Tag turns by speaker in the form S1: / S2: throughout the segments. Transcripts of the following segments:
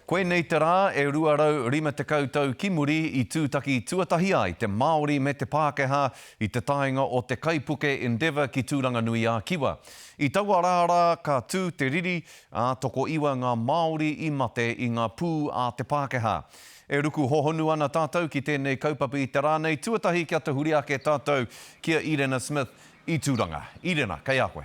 S1: Koe nei te rā e ruarau 50 tau ki muri i tūtaki tuatahi ai te Māori me te Pākehā i te taenga o te Kaipuke Endeavour ki Tūranganui a Kiwa. I taua rāra ka tū te riri a toko iwa ngā Māori i mate i ngā pū a te Pākehā. E ruku hohonu ana tātou ki tēnei kaupapa i te rānei tuatahi kia te huri ake tātou kia Irena Smith i Tūranga. Irena, kei a koe.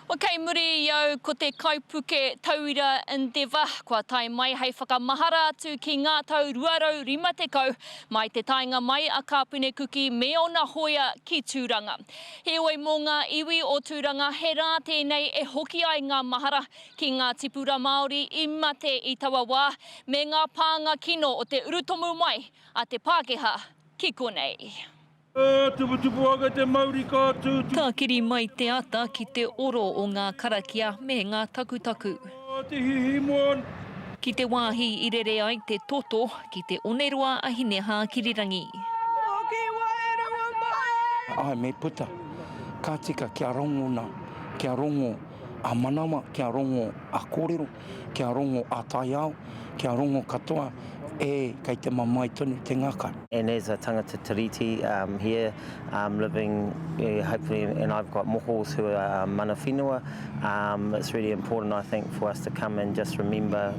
S2: Ok, muri iau ko te Kaipuke Tauira Endeavour. Kua tai mai hei whakamahara atu ki ngā tau ruarau 50 mai te taenga mai a Kapune Kuki me ona hoia ki Tūranga. Heoi mō ngā iwi o Tūranga, he rā tēnei e hoki ai ngā mahara ki ngā tipura Māori i mate i taua wā me ngā pānga kino o te urutomu mai a te Pākehā ki konei.
S3: Tupu aga te Māori ka tūtu.
S2: Ka kiri mai te ata ki te oro o ngā karakia me ngā takutaku.
S3: Te hihimon.
S2: Ki te wāhi i rere ai te toto ki te oneroa ahineha kirirangi.
S4: Ai me puta, ka tika kia rongo na, kia rongo a manawa, kia rongo a kōrero, kia rongo a taiao, kia rongo katoa, e kei te mamai tonu te ngaka.
S5: And as a tangata tiriti here, living hopefully, and I've got mohos who are mana whenua, it's really important, I think, for us to come and just remember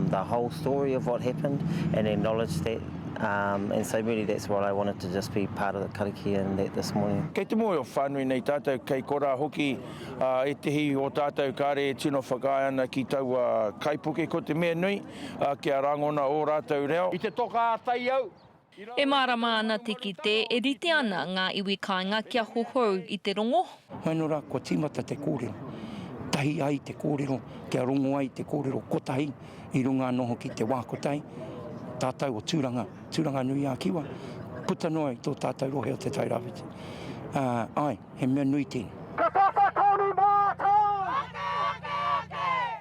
S5: the whole story of what happened and acknowledge that. And so really that's what I wanted to just be part of the karakia and that this morning.
S3: Kei te moe o whānui nei tātou, kei kora hoki e tehi o tātou kāre e tino whakai ana ki tau Kaipuke ko te mea nui, kia rangona o rātou reo. I te toka ātai au.
S2: E marama ana te kite, e rite ana ngā iwi kāinga kia hohou i te rongo.
S4: Hainora, ko tīmata te kōrero. Tahi ai te kōrero, kia rongo ai te kōrero kotahi, i runga noho ki te wākotai. Tātou o Tūranga, Tūranganui a Kiwa. Puta noi tō tātou rohe o te tairawiti. Ai, he mea nui tēnei.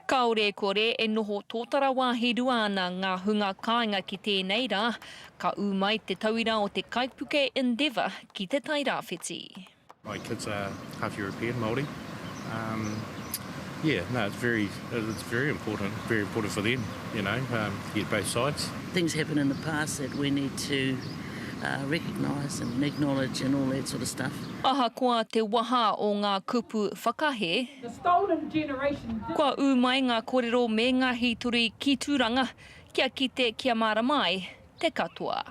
S2: Kaore kore e noho tōtara wāhi rua ana ngā hunga kāinga ki tēnei rā, ka umai te tauira o te Kaipuke Endeavour ki te tairawhiti.
S6: My kids are half European, Māori. Yeah, no, it's very important for them, you know, to get both sides.
S7: Things happen in the past that we need to recognise and acknowledge and all that sort of stuff.
S2: Aha koa te waha o ngā kupu whakahe.
S8: The stolen generation.
S2: Kua umai ngā kōrero me ngā hituri ki Tūranga, kia kite kia mara mai te katoa.